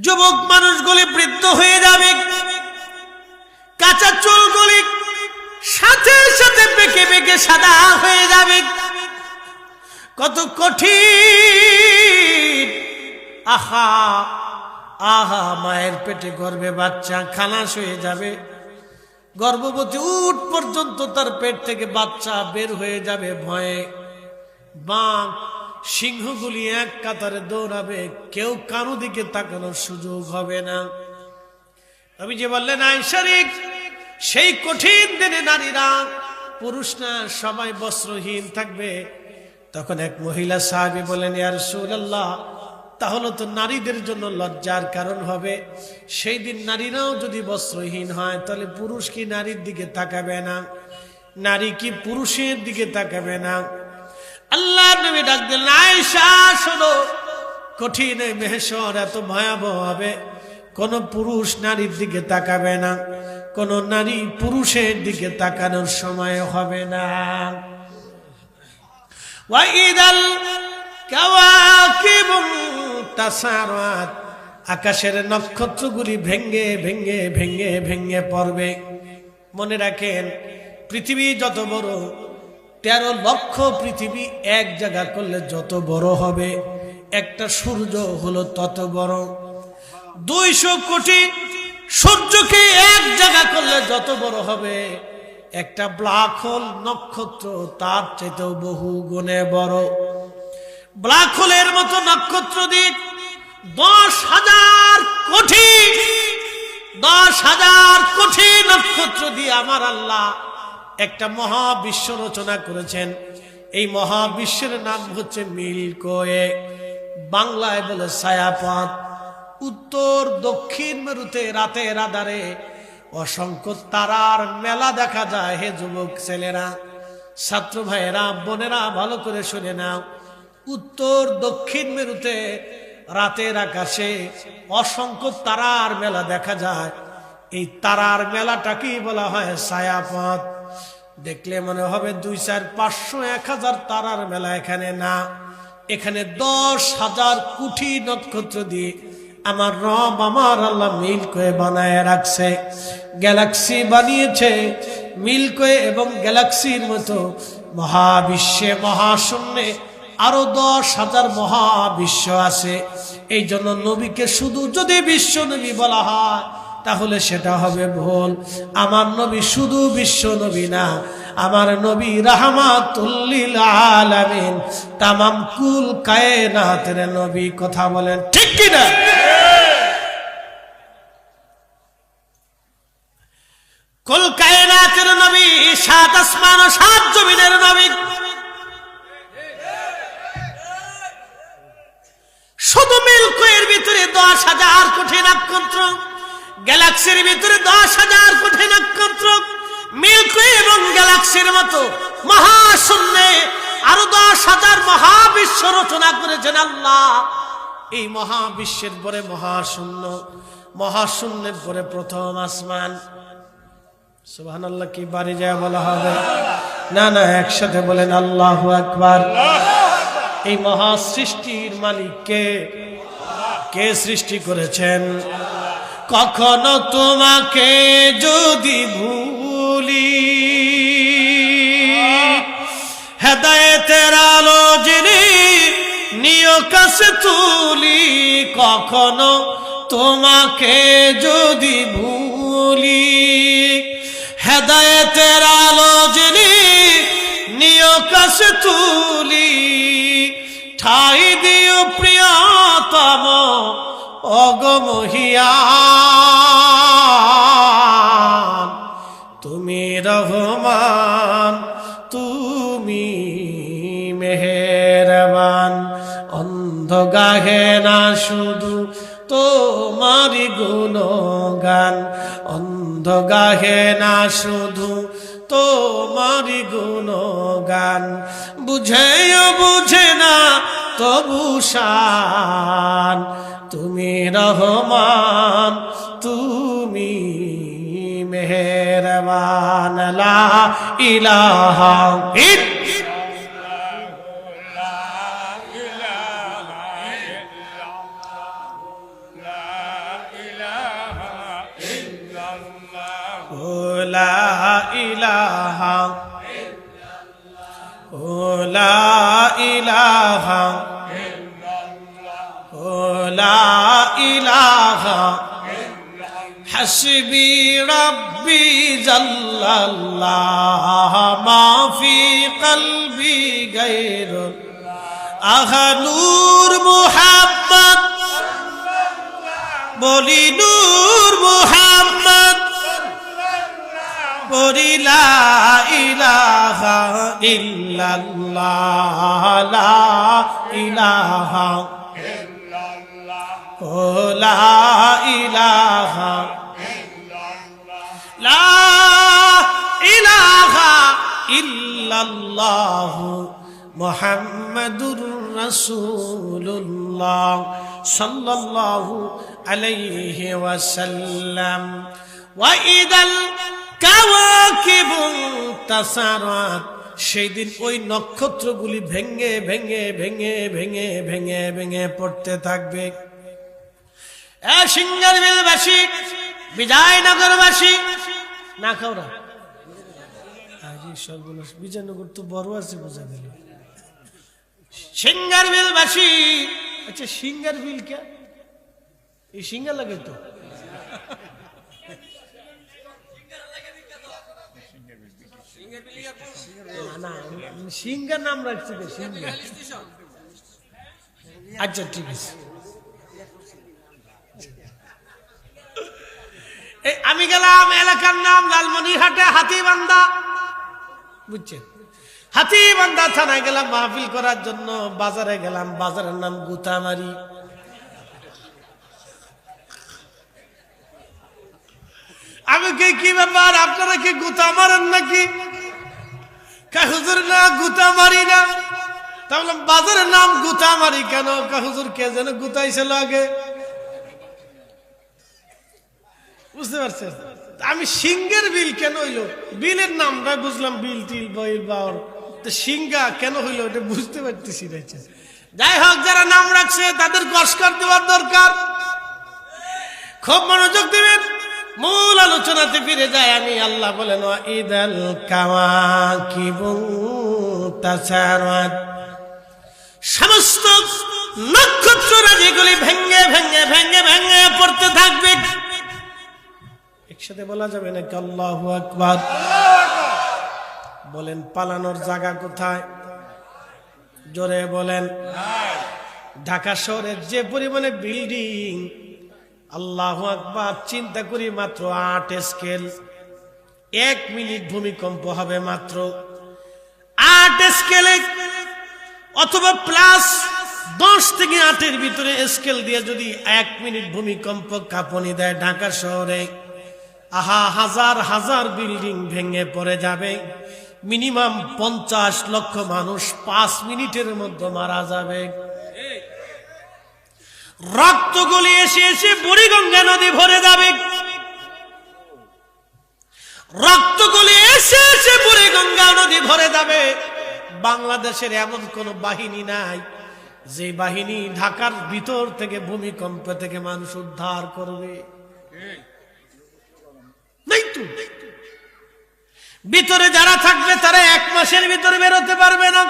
যুবক মানুষগুলি বৃদ্ধ হয়ে যাবে, কাঁচা চুলগুলি সাথে সাথে পেকে পেকে সাদা হয়ে যাবে। কত কঠিন! আহা আহা, মায়ের পেটে গর্ভে বাচ্চা খালাস হয়ে যাবে, গর্ভবতী উঠ পর্যন্ত তার পেট থেকে বাচ্চা বের হয়ে যাবে ভয়ে। বাঘ সিংহগুলি এক কাতারে দৌড়াবে, কেউ কারো দিকে তাকানোর সুযোগ হবে না। আমি যে বললেন আয়েশারিক, সেই কঠিন দিনে নারীরা, পুরুষ না, সবাই বস্ত্রহীন থাকবে। তখন এক মহিলা সাহাবী বলেন, ইয়া রাসূলুল্লাহ, তাহলে তো নারীদের জন্য লজ্জার কারণ হবে। সেই দিন নারীরাও যদি বস্ত্রহীন হয়, তাহলে পুরুষ কি নারীর দিকে তাকাবে না? নারী কি পুরুষের দিকে তাকাবে না? আল্লাহ নবী ডাক দিলেন, আয়েশা শোনো, কঠিন এই মেহশর এত ভয়াবহ হবে, কোন পুরুষ নারীর দিকে তাকাবে না, কোন নারী পুরুষের দিকে তাকানোর সময় হবে না। ওয়াইদাল কাওয়াকিবু তাসারাত, আকাশের নক্ষত্রগুলি ভেঙ্গে ভেঙ্গে ভেঙ্গে ভেঙ্গে পড়বে। মনে রাখেন, পৃথিবী যত বড়, 13 লক্ষ পৃথিবী এক জায়গা করলে যত বড় হবে, একটা সূর্য হলো তত বড়। 200 কোটি সূর্যকে এক জায়গা করলে যত বড় হবে, একটা ব্ল্যাক হোল নক্ষত্র তার চাইতেও বহু গুণে বড়। ব্ল্যাক হোলের মতো নক্ষত্র দিয়ে 10,000 কোটি 10,000 কোটি নক্ষত্র দিয়ে আমার আল্লাহ একটা মহাবিশ্ব রচনা করেছেন। এই মহাবিশ্বের নাম হচ্ছে মিল্কি ওয়ে, বাংলায় বলে ছায়াপথ। উত্তর দক্ষিণ মেরুতে রাতের আধারে অসংখ্য তারার মেলা দেখা যায়। হে যুবক ছেলেরা, ছাত্র ভাইয়েরা, বোনেরা, ভালো করে শুনে নাও। উত্তর দক্ষিণ মেরুতে রাতের আকাশে অসংখ্য তারার মেলা দেখা যায়। এই তারার মেলাটাকেই বলা হয় ছায়াপথ। দেখলে মনে হবে 2, 4, 500, 1000 তারার মেলা। এখানে না, এখানে 10,000 কোটি নক্ষত্র দিয়ে আমার রব, আমার আল্লাহ মিল্কি ওয়ে বানায় রাখছে। গ্যালাক্সি বানিয়েছে। মিল্কি ওয়ে এবং গ্যালাক্সির মতো মহাবিশ্বে, মহাশূন্যে আরো 10,000 মহাবিশ্ব আছে। এই জন্য নবীকে শুধু যদি বিশ্ব নবী বলা হয়, তাহলে সেটা হবে ভুল। আমার নবী শুধু বিশ্ব নবী না, আমার নবী রাহমাতুল লিল আলামিন, তামাম কুল কায়নাতের নবী। কথা বলেন ঠিক কি না? কুল কায়নাতের নবী, 7 আসমান ও 7 জমিনের নবী। শুধু মিল্কি ওয়ের ভিতরে 10,000 কোটি নক্ষত্র, গ্যালাক্সির ভিতরে 10,000 কোটি নক্ষত্র। মিল্কি ওয়ে এবং গ্যালাক্সির মতো মহাশূন্যে আরো 10,000 মহাবিশ্ব রচনা করেছেন আল্লাহ। এই মহাবিশ্বের পরে মহাশূন্য, মহাশূন্যের পরে প্রথম আসমান। সুবহানাল্লাহ কি বাড়ি যায় বলা হবে না? না, একসাথে বলেন আল্লাহু আকবার। এই মহা সৃষ্টির মালিক কে? কে সৃষ্টি করেছেন? কখনো তোমাকে যদি ভুলি, হেদায়েতের আলো জেনে নিয় কাছে তুলি। কখনো তোমাকে যদি ভুলি, হেদায়েতের আলো জেনে নিয় কাছে তুলি। ঠাই দিও প্রিয়তম অগমহিয়ান, তুমি রহমান, তুমি মেহেরবান। অন্ধ গাহে না শুধু তোমারি গুণগান, অন্ধ গাহে না শুধু তোমারি গুণগান। বুঝেও বুঝে না তবু শান, তুমি রহমান, তুমি মেহেরবান। লা ইলাহা ইল্লাল্লাহ। ইলাহা হাসবি রাব্বি জাল্লাল্লাহ মা ফি কলবি গায়রুল আহা নূর মুহাম্মদ বলি নূর মুহাম্মদ বলি লা ইলাহা ইল্লাল্লাহ লা ইলাহা ও লা ইলাহা লা ইলাহা ইল্লাল্লাহ মুহাম্মাদুর রাসূলুল্লাহ সাল্লাল্লাহু আলাইহি ওয়াসাল্লাম ওয়া ইদাল কাওয়াকিবু তাসারাত সেই দিন ওই নক্ষত্রগুলি ভেঙে ভেঙে ভেঙে ভেঙে ভেঙে ভেঙে পড়তে থাকবে। সিঙ্গারবিলবাসী, বিজয়নগরবাসী, না খাওয়া সর্বনাশ, বিজয়নগর তো বড় আছে বোঝা গেল। সিঙ্গারবিলবাসী, আচ্ছা সিঙ্গারবিল কে? এই সিঙ্গার লাগে তো না, সিঙ্গার নাম রাখছে সিঙ্গার। আচ্ছা ঠিক আছে, আমি গেলাম এলাকার নাম লালমনিরহাটে হাতিবান্ধা, বুঝছেন? হাতিবান্ধা থানায় গেলাম মাহফিল করার জন্য। বাজারে গেলাম, বাজারের নাম গুতামারি। আমি কি ব্যাপার, আপনারা কি গুতা মারেন নাকি? হুজুর না, গুতা মারি না। তাহলে বাজারের নাম গুতামারি কেন? হুজুর কে যেন গুতাইছিল আগে, বুঝতে পারছেন? আমি সিঙ্গের বিল কেন হইলো, বিলের নামটা বুঝলাম, বিল টিল বইল বাউর, সিঙ্গা কেন হইলো এটা বুঝতে পারতেছি না। যাই হোক, যারা নাম রাখছে তাদের পুরস্কার দেওয়ার দরকার। খুব মনোযোগ দিবেন, মূল আলোচনাতে ফিরে যায় আমি। আল্লাহ বলেন ইদাল কাওয়াকিবু তাসারাত, সমস্ত নক্ষত্ররা যেগুলি ভেঙে ভেঙে ভেঙে ভেঙে পড়তে থাকবে। একসাথে বলা যাবে নাকি আল্লাহু আকবার? বলেন পালানোর জায়গা কোথায়? জোরে বলেন। ঢাকা শহরের যে পরিমাণে বিল্ডিং, আল্লাহু আকবার, চিন্তা করি মাত্র 8 স্কেল। 1 মিনিট ভূমিকম্প হবে মাত্র 8 স্কেলে, অথবা প্লাস 10 থেকে 8-এর ভিতরে স্কেল দিয়ে যদি 1 মিনিট ভূমিকম্প কাঁপুনি দেয় ঢাকা শহরে, আহা, হাজার হাজার বিল্ডিং ভেঙে পড়ে যাবে। মিনিমাম 50 লক্ষ মানুষ 5 মিনিটের মধ্যে মারা যাবে। রক্তগুলি এসে এসে বুড়িগঙ্গা নদী ভরে যাবে। রক্তগুলি এসে এসে বুড়িগঙ্গা নদী ভরে যাবে। বাংলাদেশের এমন কোন বাহিনী নাই যে বাহিনী ঢাকার ভিতর থেকে ভূমিকম্প থেকে মানুষ উদ্ধার করবে, নাই তো। ভিতরে যারা থাকবে তারা 1 মাসের ভিতরে বেরোতে পারবে না।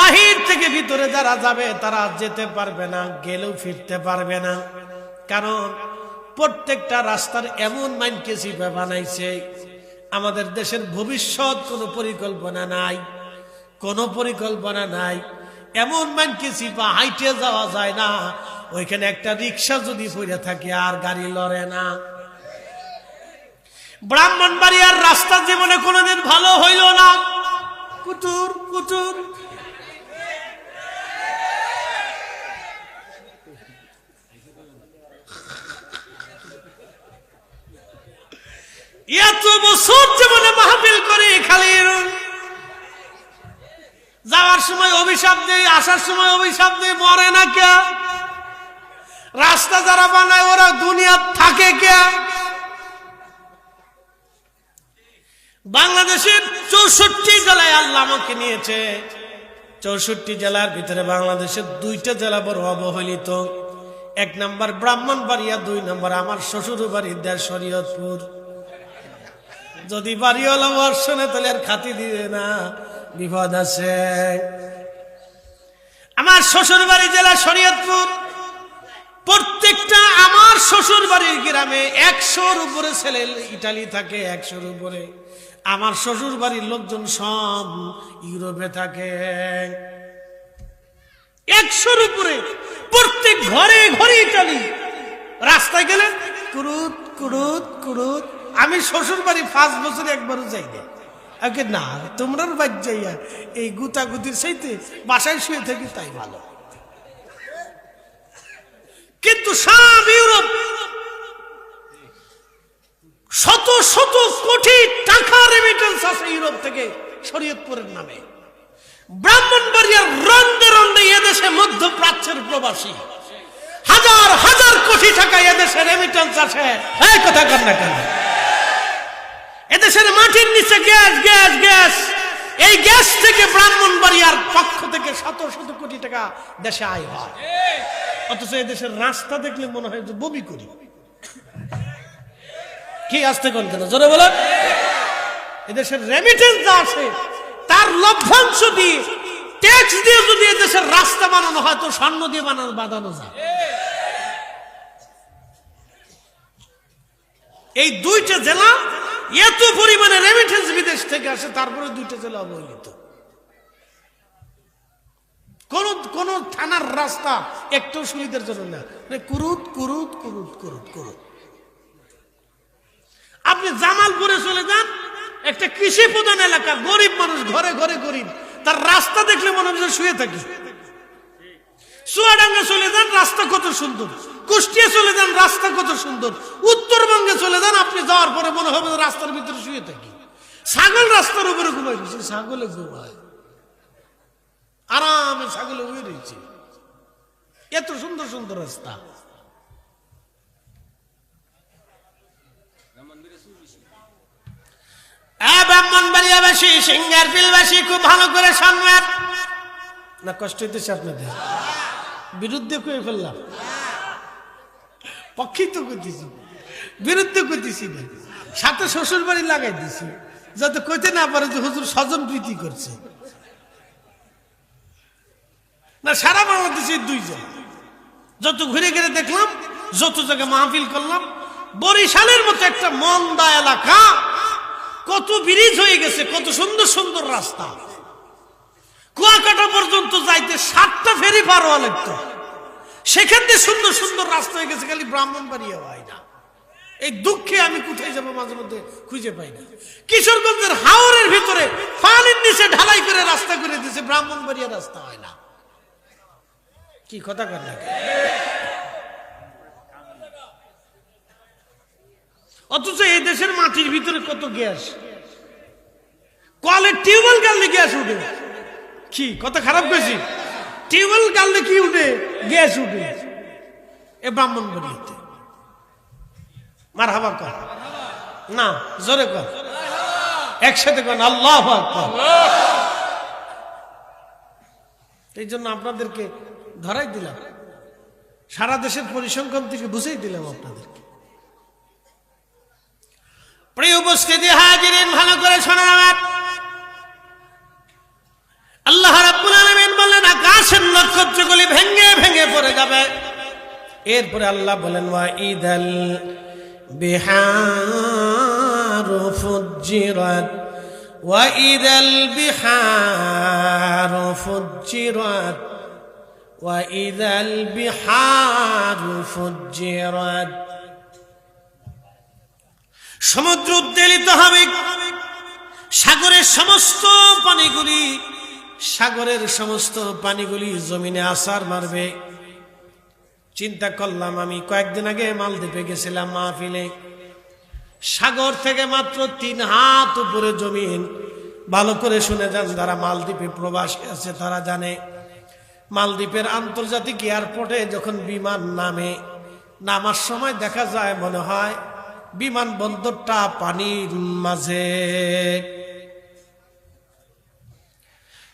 বাহির থেকে ভিতরে যারা যাবে তারা যেতে পারবে না, গেলেও ফিরতে পারবে না। কারণ প্রত্যেকটা রাস্তার এমন মাইনকেসিপা বানাইছে, আমাদের দেশের ভবিষ্যৎ কোনো পরিকল্পনা নাই, কোনো পরিকল্পনা নাই। এমন মাইনকেসিপা, হাইটে যাওয়া যায় না। ওইখানে একটা রিক্সা যদি পড়ে থাকে আর গাড়ি লড়ে না। ব্রাহ্মণবাড়িয়ার রাস্তা জীবনে কোনোদিন ভালো হইল না, কুটুর কুটুর। এত বছর জীবনে মাহফিল করে খালি যাওয়ার সময় অভিশাপ দেয়, আসার সময় অভিশাপ দেয়, মরে না কে? রাস্তা যারা বানায় ওরা দুনিয়া থাকে কে? বাংলাদেশের 64 জেলায় আল্লাহ আমাকে নিয়েছে। 64 জেলার ভিতরে বাংলাদেশের 2টা জেলা বড় অবহেলিত। 1 নম্বর ব্রাহ্মণবাড়িয়া, 2 নম্বর আমার শ্বশুর বাড়ির দেশ শরীয়তপুর। যদি বাড়িওয়ালা বর্ষণে তাহলে আর খাতি দিবে না, বিপদ আছে। আমার শ্বশুর বাড়ি জেলা শরীয়তপুর, প্রত্যেকটা আমার শ্বশুর বাড়ির গ্রামে 100-র উপরে ছেলে ইটালি থাকে, 100-র উপরে। আমার শ্বশুর বাড়ির লোকজন সব ইউরোপে থাকে, 100-র উপরে। প্রত্যেক ঘরে ঘরে ইটালি। রাস্তায় গেলে কুরুত কুরুত কুরুত। আমি শ্বশুর বাড়ি 5 বছরে একবারও যাই না। আগে না, তোমরার বাড়ি যাইয়া এই গুতাগুতির চাইতে বাসায় শুয়ে থাকি তাই ভালো। কিন্তু সব ইউরোপ শত শত কোটি টাকা রেমিটেন্স আছে ইউরোপ থেকে শরীয়তপুরের নামে। ব্রাহ্মণবাড়িয়ার রন্দে রন্দে এদেশে মধ্যপ্রাচ্যের প্রবাসী হাজার হাজার কোটি টাকা এদেশে রেমিটেন্স আছে। এই কথা কর না কেন? এদেশের মাটির নিচে গ্যাস গ্যাস গ্যাস। এই গ্যাস থেকে ব্রাহ্মণবাড়িয়ার পক্ষ থেকে শত শত কোটি টাকা দেশে আয় হয়। অথচ এদেশের রাস্তা দেখলে মনে হয় যে বমি করি। কি আসতে কোন কেন জোরে বলো? এদেশের রেমিটেন্স যা আছে তার লভ্যাংশ দিয়ে, ট্যাক্স দিয়ে যদি এদেশের রাস্তা বানানো হয় তো স্বর্ণ দিয়ে বানানো যায়। এই 2টা জেলা এত পরিমাণে রেমিটেন্স বিদেশ থেকে আসে, তারপরে 2টা জেলা অবহেলিত। কোন থানার রাস্তা একটু সুবিধার জন্য না, কুরুত কুরুত কুরুত কুরুত কুরুত। আপনি জামালপুরে চলে যান, একটা কৃষি প্রধান এলাকা, গরিব মানুষ, ঘরে ঘরে গরিব, তার রাস্তা দেখলে মনে হয় শুয়ে থাকি। চুয়াডাঙ্গা চলে যান, রাস্তা কত সুন্দর। কুষ্টিয়া চলে যান, রাস্তা কত সুন্দর। উত্তরবঙ্গে চলে যান, আপনি যাওয়ার পরে মনে হবে রাস্তার ভিতরে শুয়ে থাকি। ছাগল রাস্তার উপরে ঘুমাই রয়েছে, ছাগলে ঘুমায় আরামে, ছাগলে উয়ে রয়েছে। এত সুন্দর সুন্দর রাস্তা। ব্রাহ্মণবাড়িয়াবাসী, সিঙ্গারবিলবাসী খুব ভালো করে শুনবেন। না কষ্ট হইতেছে আপনাদের? বিরুদ্ধে কয়ে ফেললাম? পক্ষেই তো করতেছি, বিরুদ্ধে করতেছি না। সাথে শ্বশুর বাড়ি লাগাই দিছি যাতে কইতে না পারে যে হুজুর স্বজন প্রীতি করছে। না, সারা বাংলাদেশে 2 জন। যত ঘুরে ঘুরে দেখলাম, যত জায়গায় মাহফিল করলাম, বরিশালের মতো একটা মন্দা এলাকা, কত ব্রিজ হয়ে গেছে, কত সুন্দর সুন্দর রাস্তা। কুয়াকাটা পর্যন্ত যাইতে 7টা ফেরি পার হওয়া লাগতো। সেখান থেকে সুন্দর সুন্দর রাস্তা হয়ে গেছে, খালি ব্রাহ্মণবাড়িয়া হয় না। এই দুঃখে আমি কোথায় যাবো মাঝে মধ্যে খুঁজে পাই না। কিশোরগঞ্জের হাওরের ভিতরে পানির নিচে ঢালাই করে রাস্তা করে দিয়েছে, ব্রাহ্মণবাড়িয়া রাস্তা হয় না। কি কথা কর না? অথচ এই দেশের মাটির ভিতরে কত গ্যাস। কলের টিউবওয়েল গাললে গ্যাস উঠে। কি কথা খারাপ করেছি? টিউবওয়েল গাললে কি উঠে? গ্যাস উঠে। এ ব্রাহ্মণবাড়িয়াতে। মারহাবা কর না, জোরে কর, একসাথে কর আল্লাহু আকবার। এই জন্য আপনাদেরকে ধরাই দিলাম, সারা দেশের পরিসংখ্যান থেকে বুঝেই দিলাম আপনাদেরকে। প্রিয় উপস্থিতি হাজিরিন, ভালো করে শোনেন আমার। আল্লাহ রাব্বুল আলামিন বলেন আকাশের নক্ষত্রগুলি ভেঙে ভেঙে পড়ে যাবে। এরপরে আল্লাহ বলেন ওয়া ইদাল বিহারু ফুজ্জিরাত ওয়া ইদাল বিহারু ফুজ্জিরাত ওয়া ইদাল বিহারু ফুজ্জিরাত। সমুদ্র উদ্বেলিত হবে, সাগরের সমস্ত পানিগুলি জমিনে আছাড় মারবে। চিন্তা করলাম, আমি কয়েকদিন আগে মালদ্বীপে গেছিলাম মাহফিলে। সাগর থেকে মাত্র 3 হাত উপরে জমিন। ভালো করে শুনে যান, যারা মালদ্বীপে প্রবাসী আছে তারা জানে, মালদ্বীপের আন্তর্জাতিক এয়ারপোর্টে যখন বিমান নামার সময় দেখা যায় মনে হয় বিমানবন্দরটা পানির মাঝে।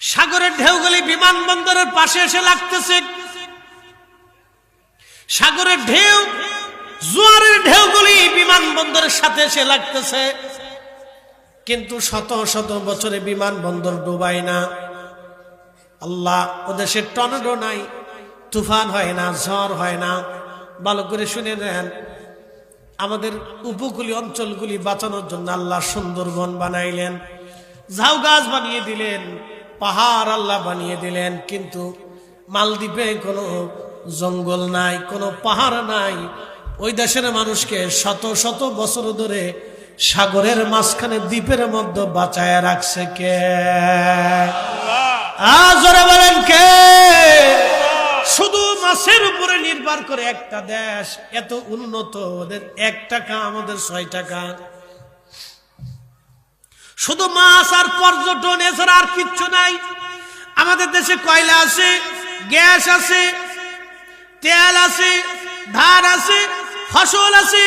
সাগরের ঢেউগুলি বিমানবন্দরের পাশে এসে লাগতেছে। সাগরের ঢেউ, জোয়ারের ঢেউগুলি বিমানবন্দরের সাথে এসে লাগতেছে। কিন্তু শত শত বছরে বিমানবন্দর ডুবায় না। আল্লাহ, ওদেশে টর্নেডো নাই, তুফান হয় না, ঝড় হয় না। ভালো করে শুনে নেন, আমাদের উপকূলীয় অঞ্চলগুলি বাঁচানোর জন্য আল্লাহ সুন্দরবন বানাইলেন, ঝাউ গাছ বানিয়ে দিলেন, পাহাড় আল্লাহ বানিয়ে দিলেন, কিন্তু মালদ্বীপে কোনো জঙ্গল নাই, কোনো পাহাড় নাই। ওই দেশের মানুষকে শত শত বছর ধরে সাগরের মাঝখানে দ্বীপের মধ্যে বাঁচায় রাখছে কে? জোরে বলেন কে? শুধু মাছের উপরে নির্ভর করে একটা দেশ এত উন্নত, ওদের 1 টাকা আমাদের 6 টাকা। শুধু মাছ আর পর্যটন, এছাড়া আর কিচ্ছু নাই। আমাদের দেশে কয়লা আছে, গ্যাস আছে, তেল আছে, ধান আছে, ফসল আছে,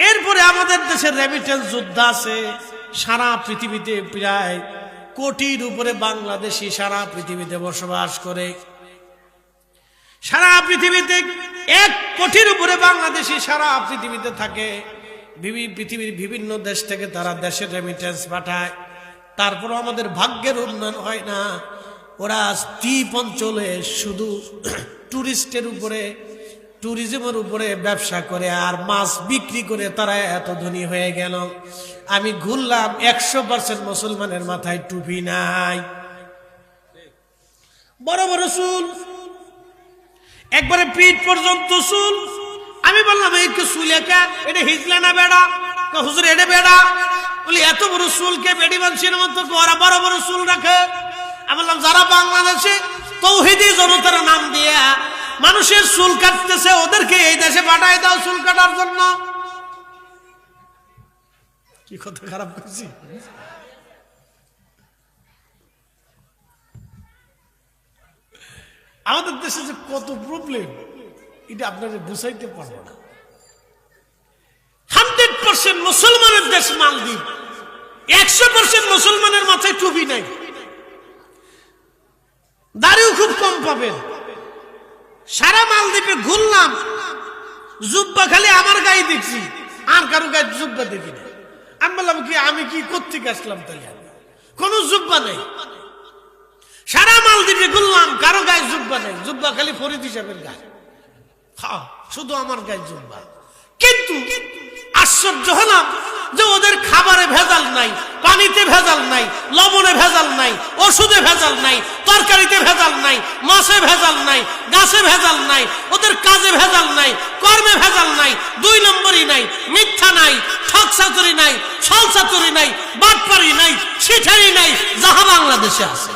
এরপরে আমাদের দেশের রেমিটেন্স যোদ্ধা আছে। সারা পৃথিবীতে প্রায় কোটির উপরে বাংলাদেশি সারা পৃথিবীতে বসবাস করে। সারা পৃথিবীতে 1 কোটির উপরে বাংলাদেশি সারা পৃথিবীতে থাকে। পৃথিবীর বিভিন্ন দেশ থেকে তারা দেশের রেমিটেন্স পাঠায়। তারপরও আমাদের ভাগ্যের উন্নয়ন হয় না। ওরা দ্বীপ অঞ্চলে শুধু টুরিস্টের উপরে, ট্যুরিজমের উপরে ব্যবসা করে আর মাছ বিক্রি করে তারা এত ধনী হয়ে গেল। আমি ঘুরলাম, 100% মুসলমানের মাথায় টুপি নাই, বড় বড় চুল, একবারে পিঠ পর্যন্ত চুল। আমি বললাম এই চুল একা, এটা হিজলা না বেড়া? হুজুর এটা বেড়া। বলি এত বড় চুলকে বেড়ি মানুষের মতো ওরা বড় বড় চুল রাখে? আমি বললাম যারা বাংলাদেশে তৌহিদি জনতার নাম দিয়ে মানুষের চুল কাটতেছে, ওদেরকে এই দেশে পাঠায় দাও চুল কাটার জন্য। কি কথা খারাপ করছি? আমাদের দেশে যে কত প্রবলেম, এটা আপনাদের বুঝাইতে পারবো না। 100% মুসলমানের দেশ মালদ্বীপ, 100% মুসলমানের মাথায় টুপি নাই, দাড়িও খুব কম পাবেন। সারা মালদ্বীপে ঘুরলাম, জুব্বা খালি আমার গায়ে দেখছি, আর কারো গায়ে জুব্বা দেখি না। আমি বললাম কি আমি কি কোত্থেকে আসলাম? তাহলে কোনো জুব্বা নেই। সারা মালদ্বীপে ঘুরলাম, কারো গায়ে জুব্বা নেই, জুব্বা খালি ফরিদ হিসাবের গায়ে। হ্যাঁ, শুধু আমার গায়ে জুব্বা। কিন্তু আশ্চর্য হলাম যে ওদের খাবারে ভেজাল নাই, পানিতে ভেজাল নাই, লবণে ভেজাল নাই, ওষুধে ভেজাল নাই, তরকারিতে ভেজাল নাই, মাছে ভেজাল নাই, গাছে ভেজাল নাই, ওদের কাজে ভেজাল নাই, কর্মে ভেজাল নাই, 2 নম্বরই নাই, মিথ্যা নাই, ঠক চাতুরি নাই, ছল চাতুরি নাই, বাটপারি নাই, ছিটারি নাই, যাহা বাংলাদেশে আছে।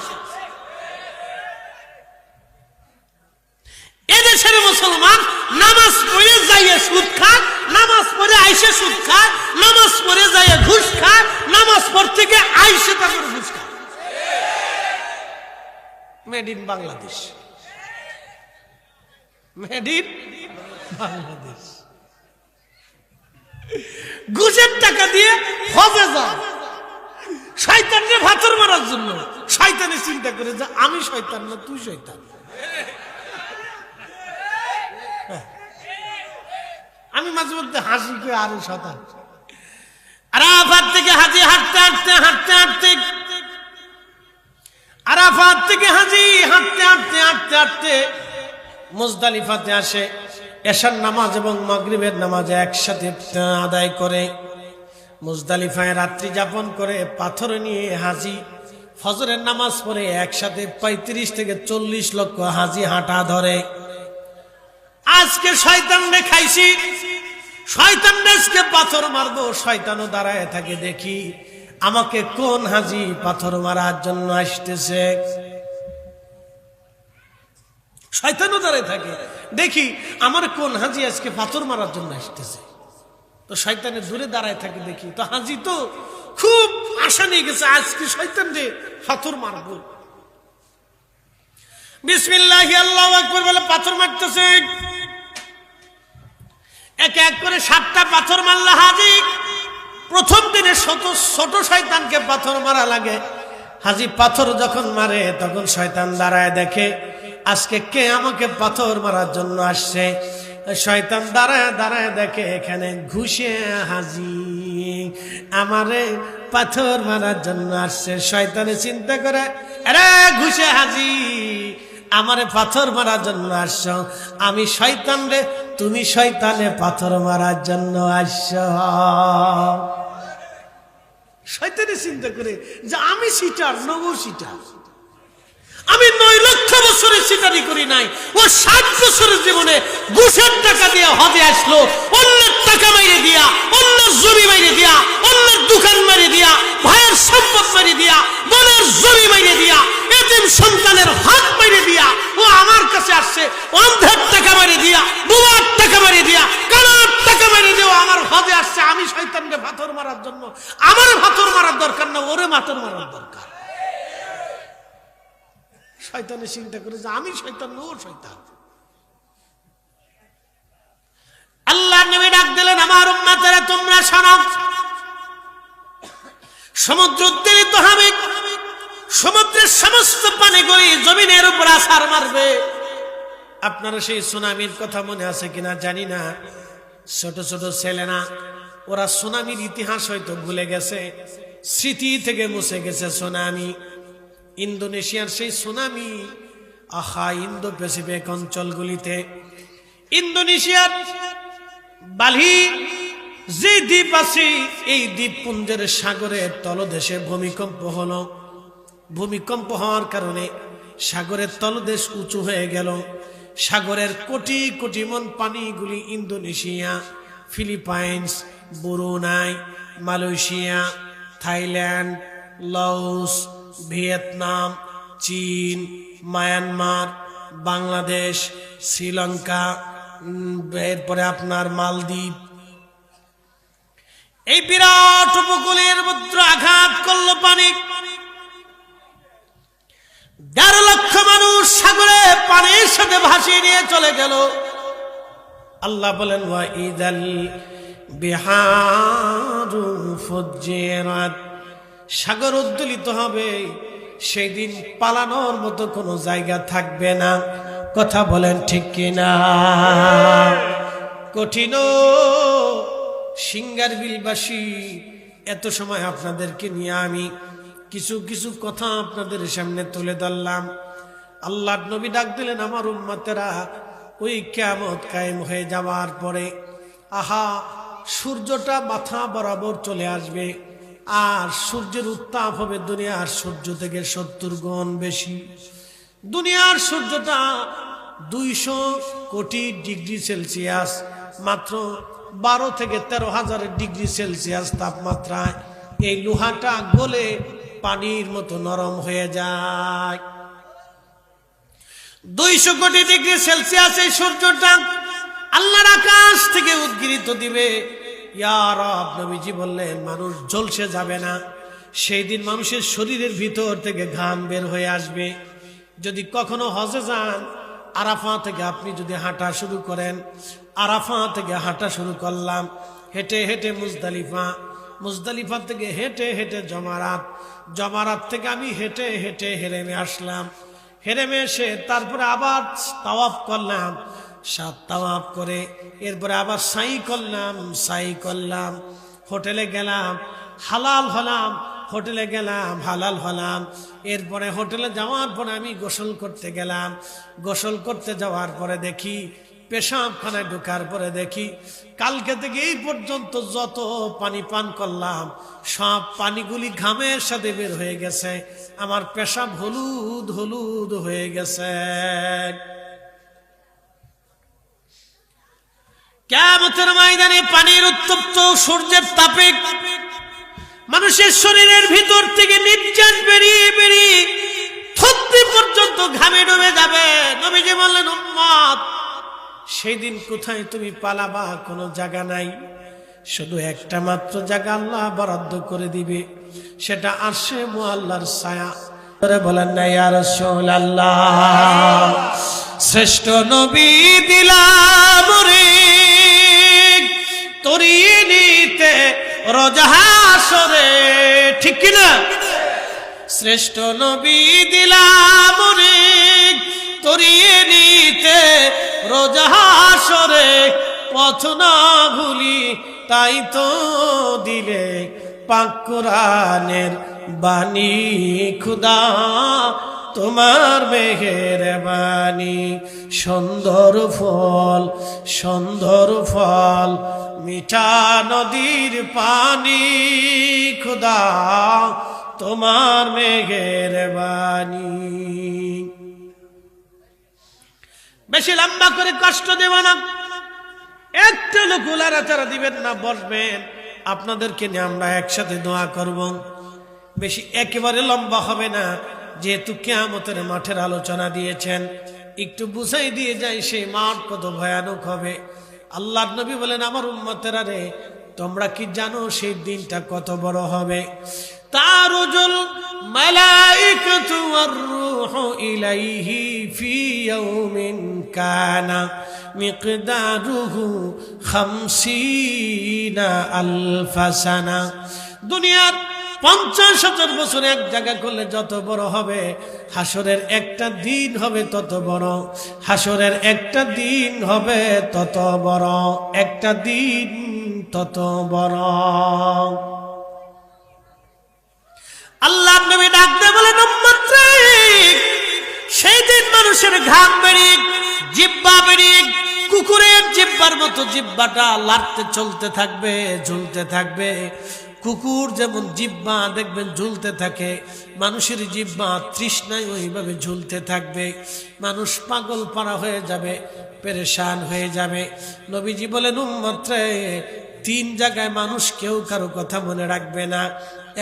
এদেশের মুসলমান নামাজ পড়ে যাইয়ে সুদ খায়, নামাজ পড়ে আইসে সুদ খায়, নামাজ পড়ে যাইয়ে ঘুষ খায়, নামাজ পড়তে গিয়ে আইসে তারপর ঘুষ খায়। Made in Bangladesh, made in Bangladesh. ঘুষের টাকা দিয়ে হজে যায় শয়তানকে ভাতর মারার জন্য। শয়তানে চিন্তা করে যে আমি শয়তান না তুই শয়তান। আমি মাঝে মধ্যে হাসি করে আরো শতান। আরাফাত থেকে হাজি হাঁটতে হাঁটতে হাঁটতে হাঁটতে, আরাফাত থেকে হাজি হাঁটতে হাঁটতে হাঁটতে হাঁটতে মুজদালিফাতে আসে। এশার নামাজ এবং মাগরিবের নামাজ একসাথে আদায় করে মুজদালিফায় রাত্রি যাপন করে পাথর নিয়ে হাজি ফজরের নামাজ পড়ে একসাথে 35 থেকে 40 লক্ষ হাজি হাঁটা ধরে। আজকে শয়তান দেখাইছি, শয়তান দেশকে পাথর মারবো, শয়তানও দাঁড়ায় থাকে, দেখি আমাকে কোন হাজি পাথর মারার জন্য আসতেছে। শয়তানও দাঁড়ায় থাকে, দেখি আমার কোন হাজি আজকে পাথর মারার জন্য আসতেছে। তো শয়তানের দূরে দাঁড়ায় থাকে, দেখি তো হাজি তো খুব আশা নিয়ে গেছে আজকে শয়তান রে পাথর মারবো। বিসমিল্লাহি আল্লাহু আকবার বলে পাথর মারতেছে। এক এক করে 7টা পাথর মারলা হাজি। প্রথম দিনে ছোট শয়তানকে পাথর মারা লাগে। হাজি পাথর যখন মারে তখন শয়তান দাঁড়ায় দেখে আজকে কে আমাকে পাথর মারার জন্য আসছে। শয়তান দাঁড়ায় দাঁড়ায় দেখে এখানে ঘুষে হাজি আমারে পাথর মারার জন্য আসছে। শয়তানে চিন্তা করে, আরে ঘুষে হাজি আমারে পাথর মারার জন্য আসছো, আমি শয়তান রে, তুমি শয়তানে পাথর মারার জন্য আসছো। শয়তানে চিন্তা করে যে আমি সিটার, নবু সিটার। আমি 9 লক্ষ বছরের সিটারি করি নাই, ও 60 বছরের জীবনে ঘুষের টাকা দিয়ে হজে আসলো, অন্যের টাকা মাইরে দিয়া, অন্যের জমি মাইরে দিয়া, অন্যের দোকান মাইরে দিয়া, ভাইয়ের সম্পদ মাইরে দিয়া, বোনের জমি মাইরে দিয়া, এতিম সন্তানের হাত মাইরে দিয়া ও আমার কাছে আসছে। অন্ধের টাকা মাইরে দিয়া, বুয়ার টাকা মাইরে দিয়া, কানার টাকা মাইরে দিয়া আমার হজে আসছে। আমি শয়তানকে পাথর মারার জন্য, আমার পাথর মারার দরকার না, ওরে পাথর মারার দরকার। শয়তানে চিন্তা করে যে আমি শয়তান, ও শয়তান। আল্লাহ নবী ডাক দিলেন, আমার উম্মতেরা তোমরা শোনো, সমুদ্র উত্তেলিত হবে, সমুদ্রের সমস্ত পানিগুলি জমিনের উপর আছাড় মারবে। আপনারা সেই সুনামির কথা মনে আছে কিনা জানি না, ছোট ছোট ছেলেরা ওরা সুনামির ইতিহাস হয়তো ভুলে গেছে, স্মৃতি থেকে মুছে গেছে সুনামি। ইন্দোনেশিয়ার সেই সুনামি, আহা, ইন্দো প্যাসিফিক অঞ্চলগুলিতে, ইন্দোনেশিয়ার বালি যে দ্বীপ আছে, এই দ্বীপপুঞ্জের সাগরের তলদেশে ভূমিকম্প হলো। ভূমিকম্প হওয়ার কারণে সাগরের তলদেশ উঁচু হয়ে গেল। সাগরের কোটি কোটি মন পানিগুলি Indonesia, Philippines, Brunei, Malaysia, Thailand, Laos, Vietnam, চীন, মায়ানমার, বাংলাদেশ, শ্রীলঙ্কা, এরপরে আপনার মালদ্বীপ, এই বিরাট উপকূলের মধ্যে আঘাত করলো পানি। ১.৫ লক্ষ মানুষ সাগরে পানির সাথে ভাসিয়ে নিয়ে চলে গেল। আল্লাহ বলেন, ওয়া ইদাল বিহারু ফুজ্জিরাত, সাগর উদ্দোলিত হবে, সেই দিন পালানোর মতো কোনো জায়গা থাকবে না। কথা বলেন ঠিক কিনা? কঠিন সিঙ্গার বিলবাসী, এত সময় আপনাদেরকে নিয়ে আমি কিছু কিছু কথা আপনাদের সামনে তুলে ধরলাম। আল্লাহ নবী ডাক দিলেন, আমার উম্মতেরা, ওই কিয়ামত কায়েম হয়ে যাওয়ার পরে আহা, সূর্যটা মাথা বরাবর চলে আসবে, আর সূর্যের উত্তাপ হবে দুনিয়ার সূর্য থেকে 70 গুণ বেশি। দুনিয়ার সূর্যটা 200 কোটি ডিগ্রি সেলসিয়াস, মাত্র 12 থেকে 13 হাজার ডিগ্রি সেলসিয়াস তাপমাত্রায় এই লোহাটা গলে পানির মতো নরম হয়ে যায়। 200 কোটি ডিগ্রি সেলসিয়াস এই সূর্যটা আল্লাহর আকাশ থেকে উদ্গীরিত দিবে। ইয়া রাব, নবীজি বললেন, মানুষ ঝলসে যাবে না। সেই দিন মানুষের শরীরের ভিতর থেকে ঘাম বের হয়ে আসবে। যদি কখনো হজে যান, আরাফা থেকে আপনি যদি হাঁটা শুরু করেন, আরাফা থেকে হাঁটা শুরু করলাম, হেঁটে হেঁটে মুজদালিফা, মুজদালিফা থেকে হেঁটে হেঁটে জমারাত, জমারাত থেকে আমি হেঁটে হেঁটে হেরেমে আসলাম, হেরেমে এসে তারপরে আবার তাওয়াফ করলাম, 7 তাওয়াফ করে এরপরে আবার সাই করলাম, সাই করলাম, হোটেলে গেলাম, হালাল হলাম, হোটেলে গেলাম, হালাল হলাম। এরপরে হোটেলে যাওয়ার পরে আমি গোসল করতে গেলাম, গোসল করতে যাওয়ার পরে দেখি, পেশাবখানায় ঢোকার পরে দেখি, কালকে থেকে এই পর্যন্ত যত পানি পান করলাম সব পানিগুলি ঘামের সাথে বের হয়ে গেছে, আমার পেশাব হলুদ হলুদ হয়ে গেছে। কিয়ামতের ময়দানে পানির উত্তপ্ত সূর্যের তাপে মানুষের শরীরের ভিতর থেকে নির্যাস বেরিয়ে বেরিয়ে থুতনি পর্যন্ত ঘামে ডুবে যাবে। নবীজি বললেন, উম্মত, সেই দিন কোথায় তুমি পালাবা? কোনো জায়গা নাই, শুধু একটা মাত্র জায়গা আল্লাহ বরাদ্দ করে দিবে, সেটা আরশে মুআল্লার ছায়া। বলেন না ইয়া রাসূলুল্লাহ, শ্রেষ্ঠ নবী দিলাম রে তরিয়ে নিতে রোজ হাসরে, ঠিক কিনা? শ্রেষ্ঠ নবী দিলাম রে তরিয়ে নিতে রোজ হাসরে, পথ না ভুলি তাই তো দিলে পাক কোরআনের বাণী, খুদা তোমার মেহেরবানি। সুন্দর ফল মিঠা নদীর পানি, খোদা তোমার মেহেরবানি। বেশি লম্বা করে কষ্ট দেব না, একটা লোক লাড়াচাড়া দিবেন না, বসবেন। আপনাদেরকে নিয়ে আমরা একসাথে দোয়া করব। বেশি একেবারে লম্বা হবে না, যেহেতু কিয়ামতের মাঠের আলোচনা দিয়েছেন, একটু বুঝাই দিয়ে যাই সেই মাঠ কত ভয়ানক হবে। আল্লাহর নবী বলেন, আমার উম্মতেরা রে, তোমরা কি জানো সেই দিনটা কত বড় হবে? তারুজুল মালাইকাতু ওয়ার রূহু ইলাইহি ফি ইয়াউমিন কানা মিকদারুহু 50 আলফা সানা। দুনিয়ার 50,000 বছর এক জায়গা করলে যত বড় হবে, হাসরের একটা দিন হবে তত বড়। হাসরের একটা দিন হবে তত বড়, একটা দিন তত বড়। আল্লাহর নবী ডাক দিয়ে বলেন, উম্মত রে, সেই দিন মানুষের ঘাম বেরিয়ে, জিহ্বা বেরিয়ে, কুকুরের জিহ্বার মতো জিহ্বাটা লাড়তে চলতে থাকবে, ঝুলতে থাকবে। কুকুর যেমন জিহ্বা দেখবেন ঝুলতে থাকে, মানুষের জিহ্বা তৃষ্ণায় ওইভাবে ঝুলতে থাকবে। মানুষ পাগল পারা হয়ে যাবে, পেরেশান হয়ে যাবে। নবীজি বলেন, উম্মত রে, 3 জায়গায় মানুষ কেউ কারো কথা মনে রাখবে না।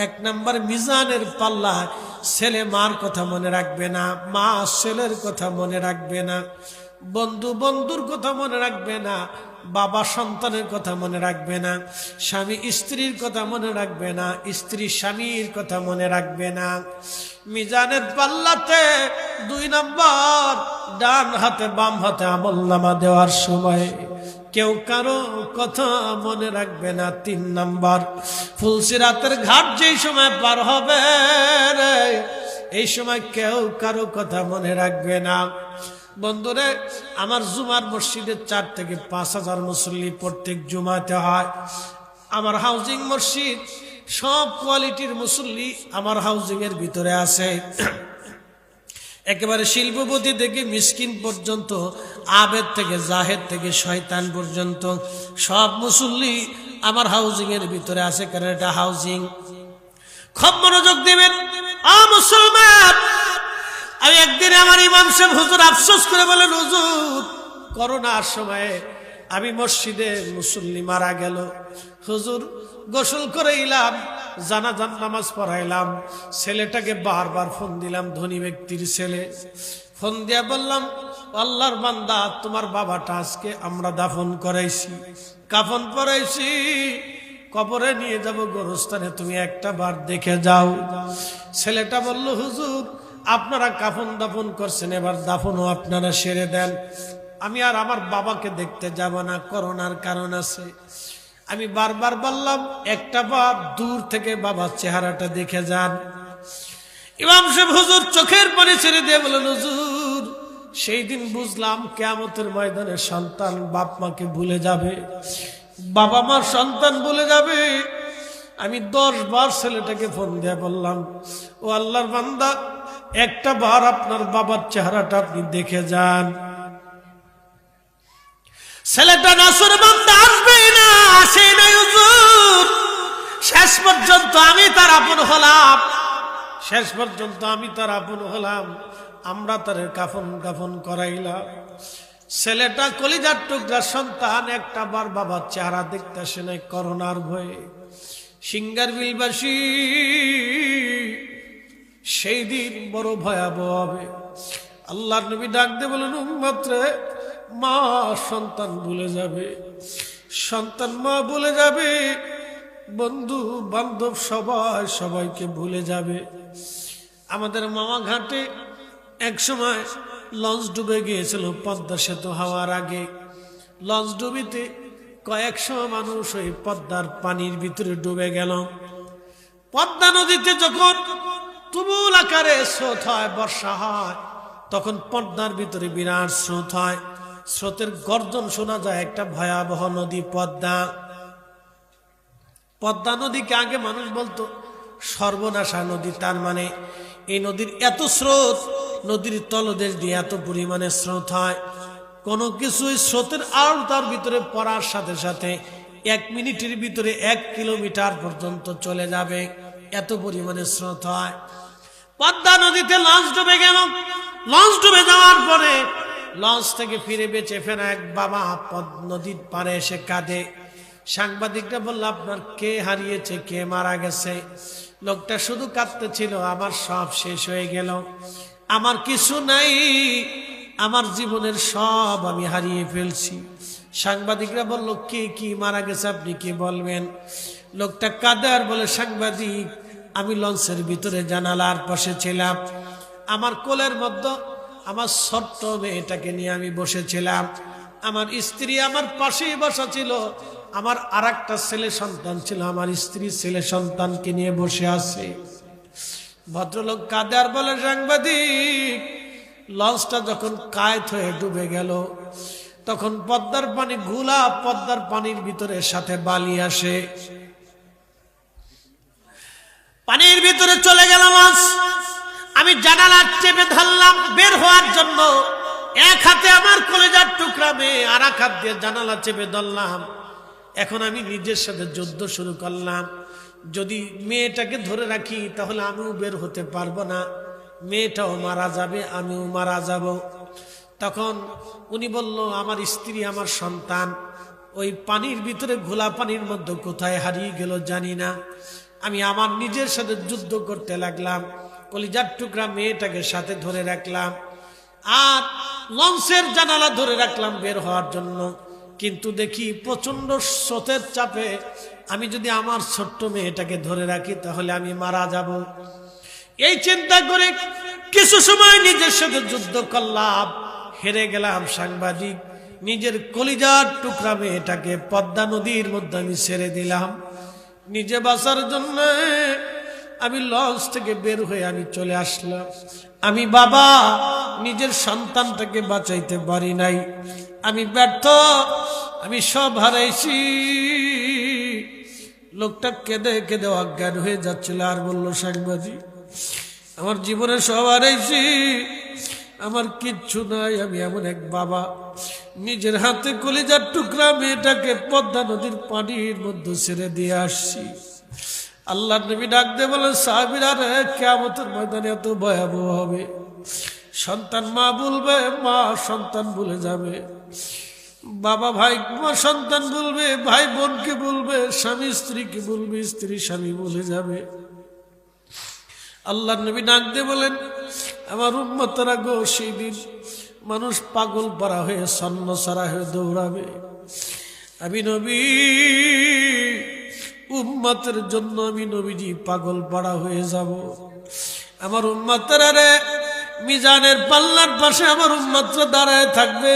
1 নাম্বার, মিজানের পাল্লা ছেলে মার কথা মনে রাখবে না, মা ছেলের কথা মনে রাখবে না, বন্ধু বন্ধুর কথা মনে রাখবে না, বাবা সন্তানের কথা মনে রাখবে না, স্বামী স্ত্রীর কথা মনে রাখবে না, স্ত্রী স্বামীর কথা মনে রাখবে না। মিজানের পাল্লাতে 2 নাম্বার, ডান হাতে বাম হাতে আমলনামা দেওয়ার সময় কেউ কারো কথা মনে রাখবে না। 3 নাম্বার, ফুলসিরাতের ঘাট যেই সময় পার হবে রে, এই সময় কেউ কারো কথা মনে রাখবে না। বন্ধুরে, আমার জুমার মসজিদে 4 থেকে 5,000 মুসল্লি প্রত্যেক জুমাতে হয়। আমার হাউজিং মসজিদ, সব কোয়ালিটির মুসল্লি আমার হাউজিং এর ভিতরে আছে। একেবারে শিল্পপতি থেকে মিসকিন পর্যন্ত, আবেদ থেকে জাহেদ থেকে শয়তান পর্যন্ত সব মুসল্লি আমার হাউজিং এর ভিতরে আছে। কারণ এটা হাউজিং। খুব মনোযোগ দিবেন মুসলমান। আমি একদিন আমার ইমাম সাহেব হুজুর আফসোস করে বলেন, হুজুর, করোনার সময়ে আমি মসজিদে মুসল্লি মারা গেল, হুজুর গোসল করাইলাম, জানাজার নামাজ পড়াইলাম, ছেলেটাকে বারবার ফোন দিলাম, ধনী ব্যক্তির ছেলে। ফোন দিয়া বললাম, আল্লাহর বান্দা, তোমার বাবাটা আজকে আমরা দাফন করাইছি, কাফন পরাইছি, কবরে নিয়ে যাব গোরস্থানে, তুমি একটা বার দেখে যাও। ছেলেটা বলল, হুজুর, আপনারা কাফন দাফন করছেন, এবার দাফনও আপনারা সেরে দেন। আমি আর আমার বাবাকে দেখতে যাব না, করোনার কারণ আছে। আমি বারবার বললাম, একটা বার দূর থেকে বাবার চেহারাটা দেখে যান। ইমাম সাহেব হুজুর চোখের পানি ছেড়ে দিয়ে বলেন, হুজুর, সেই দিন বুঝলাম কিয়ামতের ময়দানে সন্তান বাপ মাকে ভুলে যাবে, বাবা মার সন্তান ভুলে যাবে। আমি 10 বার ছেলেটাকে ফোন দিয়ে বললাম, ও আল্লাহর বান্দা, একটা বার আপনার বাবার চেহারাটা আপনি দেখে যান। ছেলেটা নাসর বান্দা আসবে না, আসে না হুজুর। শেষ পর্যন্ত আমি তার আপন হলাম, শেষ পর্যন্ত আমি তার আপন হলাম। আমরা তার কাফন করাইলাম। ছেলেটা কলিজার টুকরা সন্তান, একটা বার বাবার চেহারা দেখতে আসে নাই করোনার ভয়ে। সিঙ্গার বিলবাসী, সেই দিন বড় ভয়াবহ হবে। আল্লাহর নবী ডাক দিয়ে বলেন, উম্মত রে, মা সন্তান ভুলে যাবে, সন্তান মা ভুলে যাবে, বন্ধু বান্ধব সবাইকে ভুলে যাবে। আমাদের মামা ঘাটে এক সময় লঞ্চ ডুবে গিয়েছিল, পদ্মা সেতু হওয়ার আগে। লঞ্চ ডুবিতে কয়েকশো মানুষ ওই পদ্মার পানির ভিতরে ডুবে গেল। পদ্মা নদীতে যখন তুমুল আকারে স্রোত হয়, বর্ষা হয়, তখন পদ্মার ভিতরে বিরাট স্রোত হয়। স্রোতের গর্জন শোনা যায়। একটা ভয়াবহ নদী পদ্মা। পদ্মা নদীকে আগে মানুষ বলতো সর্বনাশা নদী, তার মানে এই নদীর এত স্রোত, নদীর তলদেশ দিয়ে এত পরিমাণে স্রোত হয়, কোনো কিছুই স্রোতের আওতার ভিতরে পড়ার সাথে সাথে 1 মিনিটের ভিতরে 1 কিলোমিটার পর্যন্ত চলে যাবে, এত পরিমাণে স্রোত হয়। পদ্মা নদীতে লঞ্চ ডুবে গেল। লঞ্চ ডুবে যাওয়ার পরে লঞ্চ থেকে ফিরে বেঁচে ফেরা এক বাবা নদীর পাড়ে এসে কাঁদে। সাংবাদিকরা বলল, আপনার কে হারিয়েছে, কে মারা গেছে? লোকটা শুধু কাঁদতেছিল, আমার সব শেষ হয়ে গেল, আমার কিছু নাই, আমার জীবনের সব আমি হারিয়ে ফেলছি। সাংবাদিকরা বলল, কে কি মারা গেছে আপনি কি বলবেন? লোকটা কাঁদে আর বলে, সাংবাদিক, আমি লঞ্চের ভিতরে জানালার পাশে ছিলাম, আমার কোলের মধ্যে আমার ছোট্ট মেয়েটাকে নিয়ে আমি বসেছিলাম, আমার স্ত্রী আমার পাশেই বসা ছিল, আমার আরেকটা ছেলে সন্তান ছিল, আমার স্ত্রী ছেলে সন্তানকে নিয়ে বসে আছে। ভদ্রলোক কাঁদে আর বলে, সাংবাদিক, লঞ্চটা যখন কায়েত হয়ে ডুবে গেল তখন পদ্মার পানি ঘোলা, পদ্মার পানির ভিতরে সাথে বালি আসে, পানির ভিতরে চলে গেল লঞ্চ। আমি জানালা চেপে ধরলাম বের হওয়ার জন্য, এক হাতে আমার কলেজার টুকরা মেয়ে, আর এক হাত দিয়ে জানালা চেপে ধরলাম। এখন আমি নিজের সাথে যুদ্ধ শুরু করলাম, যদি মেয়েটাকে ধরে রাখি তাহলে আমিও বের হতে পারবো না, মেয়েটাও মারা যাবে, আমিও মারা যাব। তখন উনি বলল, আমার স্ত্রী আমার সন্তান ওই পানির ভিতরে ঘোলা পানির মধ্যে কোথায় হারিয়ে গেল জানি না। আমি আমার নিজের সাথে যুদ্ধ করতে লাগলাম, কলিজার টুকরা মেয়েটাকে সাথে ধরে রাখলাম, আর লঞ্চের জানালা ধরে রাখলাম বের হওয়ার জন্য। কিন্তু দেখি প্রচন্ড স্রোতের চাপে আমি যদি আমার ছোট্ট মেয়েটাকে ধরে রাখি তাহলে আমি মারা যাব। এই চিন্তা করে কিছু সময় নিজের সাথে যুদ্ধ করলাম, হেরে গেলাম। সাংবাদিক, নিজের কলিজার টুকরা মেয়েটাকে পদ্মা নদীর মধ্যে আমি ছেড়ে দিলাম। নিজে বাঁচার জন্য আমি লঞ্চ থেকে বের হয়ে আমি চলে আসলাম। আমি বাবা, নিজের সন্তানটাকে বাঁচাইতে পারি নাই, আমি ব্যর্থ, আমি সব হারাইছি। লোকটা কেঁদে কেঁদে অজ্ঞান হয়ে যাচ্ছিল আর বলল, সাংবাদিক, আমার জীবনে সব হারাইছি, আমার কিচ্ছু নাই। আমি এমন এক বাবা, নিজের হাতে কলিজার টুকরা মেয়েটাকে পদ্মা নদীর পানির মধ্যে ছেড়ে দিয়ে আসছি। আল্লাহ নবী ডাক দিয়ে বলেন, সাহাবীরা রে, কিয়ামতের ময়দানে এত ভয়াবহ হবে, সন্তান মা বলবে, মা সন্তান ভুলে যাবে, বাবা ভাই সন্তান বলবে, ভাই বোনকে বলবে, স্বামী স্ত্রীকে বলবে, স্ত্রী স্বামী বলে যাবে। আল্লাহ নবী ডাক দিয়ে বলেন, আমার উম্মতরা গো, সেই দিন মানুষ পাগল পারা হয়ে ছন্নছাড়া হয়ে দৌড়াবে। আমি নবী, উম্মতের জন্য আমি নবীজি পাগল পাড়া হয়ে যাব। আমার উম্মতরা রে, মিজানের পাল্লার পাশে আমার উম্মতরা দাঁড়ায় থাকবে,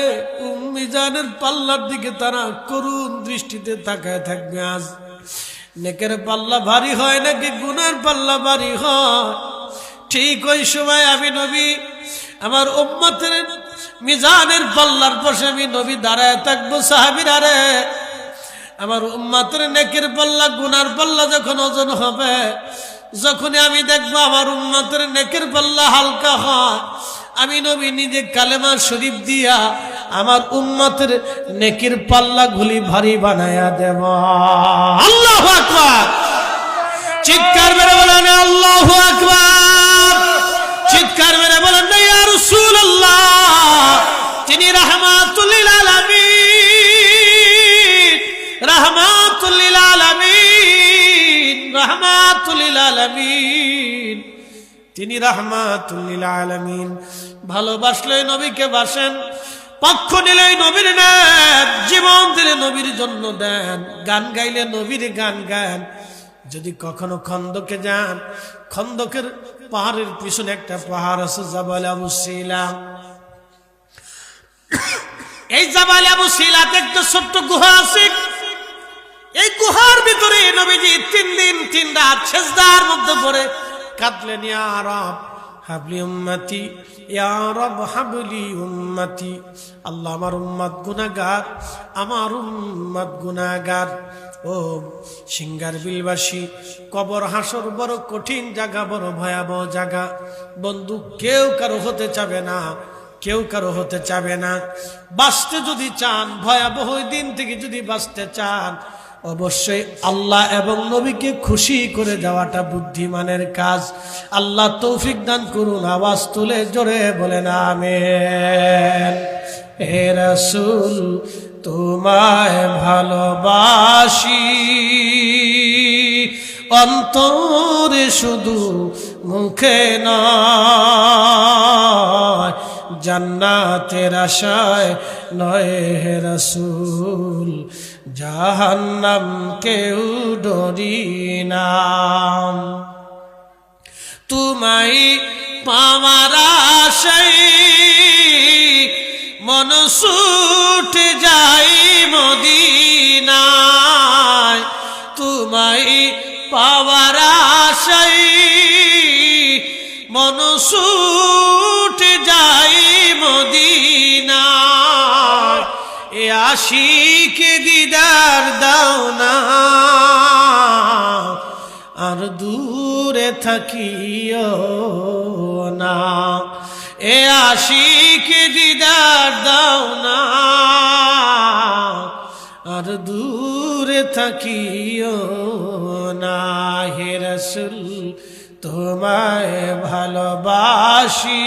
মিজানের পাল্লার দিকে তারা করুণ দৃষ্টিতে তাকায় থাকবে। আজ নেকের পাল্লা ভারী হয় নাকি গুনার পাল্লা ভারী হয়? ঠিক ওই সময় আমি নবী আমার উম্মতের মিজানের পাল্লার পাশে আমি নবী দাঁড়ায় থাকবো। সাহাবীরা রে, আমার উম্মতের নেকের পাল্লা গুনার পাল্লা যখন ওজন হবে, যখনই আমি দেখবো আমার উম্মতের নেকের পাল্লা হালকা হয়, আমি নবী নিজে কালেমা শরীফ দিয়া আমার উম্মতের নেকির পাল্লা গুলি ভারী বানায়া দেব। আল্লাহু আকবার! চিৎকার মেরে বলেন আল্লাহু আকবার! চিৎকার মেরে বলেন ইয়া রাসূলুল্লাহ! তিনি রাহমাতুল লিল আলামিন, রাহমাতুল লিল আলামিন, রাহমাতুল লিল আলামিন। তিনি রাহমাতুল লিল আলামিন। ভালোবাসলে নবীকে বাসেন, পক্ষ নিলে নবীর নেন, জীবন দিলে নবীর জন্য দেন, গান গাইলে নবীর গান গান। যদি কখনো খন্দকে যান, খন্দকের পাহাড়ের পিছনে একটা পাহাড় আছে, জাবাল আবু সিলা। এই জাবাল আবু সিলাতে একটা ছোট্ট গুহা আছে। এই গুহার ভিতরে নবীজি 3 দিন 3 রাত সেজদার মধ্যে পড়ে কাঁদলেন, ইয়া রব, হাবলি উম্মতি, ইয়া রব হাবলি উম্মতি। আল্লাহ আমার উম্মত গুনাহগার, আমার উম্মত গুনাহগার। ও সিঙ্গার বিলবাসী, কবর হাসর বড় কঠিন জায়গা, বড় ভয়াবহ জায়গা। বন্ধু, কেউ কারো হতে চাবে না, কেউ কারো হতে চাবে না। বাঁচতে যদি চান, ভয়াবহ দিন থেকে যদি বাঁচতে চান, অবশ্যই আল্লাহ এবং নবীকে খুশি করে যাওয়াটা বুদ্ধিমানের কাজ। আল্লাহ তৌফিক দান করুন। আওয়াজ তুলে জোরে বলেন আমিন। হে রাসূল, তোমায় ভালোবাসি, অন্তরে শুধু, মুখে নয়। জান্নাতের আশায় নয় হে রাসূল, জাহান্নাম কেউ ডরি না। তোমায় পাওয়ার আশায় মন ছুটে যাই মদিনায়। তোমায় পাওয়ার আশায় মন ছুটে যাই মদিনায়। এ আশিকে দিদার দাও না, আর দূরে থাকিও না। এ আশিকে দিদার দাও না, আর দূরে থাকিও না। হে রাসূল, তোমায় ভালোবাসি,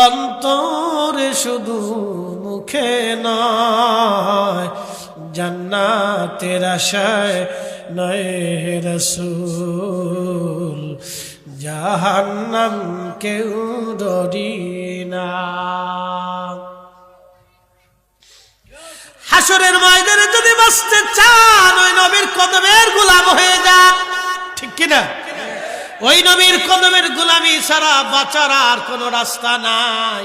অন্তরে শুধু, মুখে নয়। জান্নাতের আশায় নয় হে রাসূল, জাহান্নাম কেউ ডরি না। হাসরের ময়দানে যদি বাঁচতে চান, ওই নবীর কদমের গোলাম হয়ে যান। ঠিক কিনা? ওই নবীর কদমের গোলামি ছাড়া বাঁচার আর কোনো রাস্তা নাই,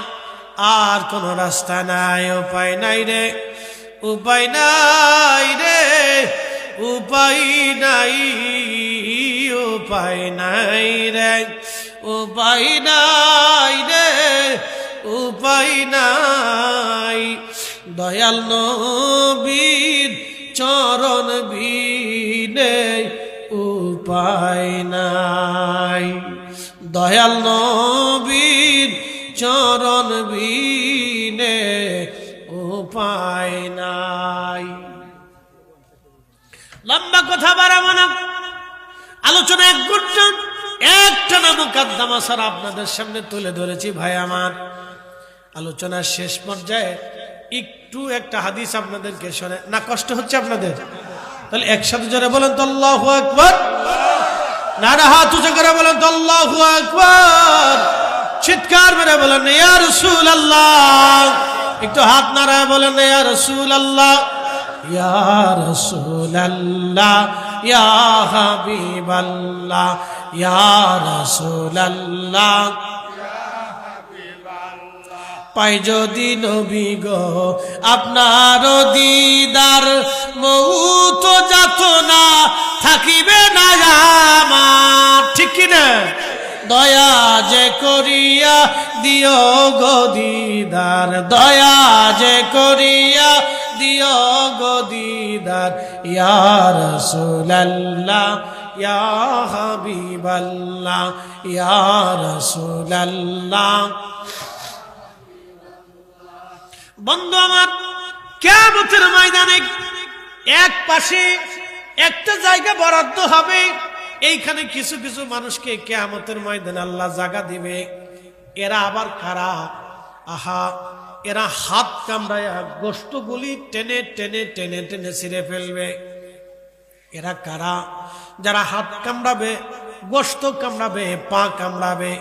আর কোনো রাস্তা নাই। উপায় নাই রে, উপায় নাই রে, উপায় নাই, উপায় নাই রে, উপায় নাই রে, উপায় নাই। দয়াল নবীর চরণ বিনে উপায় নাই। দয়াল নবীর চরণ বিনে উপায় নাই। লম্বা কথা বাড়াবো না, আলোচনা এক ঘন্টা একটা না মুকাদ্দমা ছাড়া আপনাদের সামনে তুলে ধরেছি। ভাই আমার, আলোচনার শেষ পর্যায়ে একটু একটা হাদিস আপনাদেরকে শোনে না, কষ্ট হচ্ছে আপনাদের? তাহলে একসাথে জোরে বলেন তো আল্লাহু আকবার। নারা হাত উঁচু করে বলেন তো আল্লাহু আকবার। চিৎকার মেরে বলেন ইয়া রাসূলুল্লাহ। একটু হাত নাড়ায় বলেন ইয়া রাসূলুল্লাহ, ইয়া রাসূলুল্লাহ, ইয়া হাবিবাল্লাহ, ইয়া রাসূলুল্লাহ। পাই যদি নবী গো আপনার দিদার, মউত যাতনা থাকিবে না আমার। ঠিক কিনা? দয়া যে করিয়া দিও গো দিদার, দয়া যে করিয়া দিও গো দিদার। ইয়া রাসূলুল্লাহ, ইয়া হাবিবাল্লাহ, ইয়া রাসূলুল্লাহ। বন্ধু আমার, কিয়ামতের ময়দানে এক পাশে একটা জায়গা বরাদ্দ হবে। এইখানে কিছু কিছু মানুষকে কিয়ামতের ময়দানে আল্লাহ জায়গা দিবে। এরা আবার কারা? আহা, এরা হাত কামড়ায়া গোশতগুলি টেনে টেনে টেনে টেনে ছিঁড়ে ফেলবে। এরা কারা? যারা হাত কামড়াবে, গোশত কামড়াবে, পা কামড়াবে,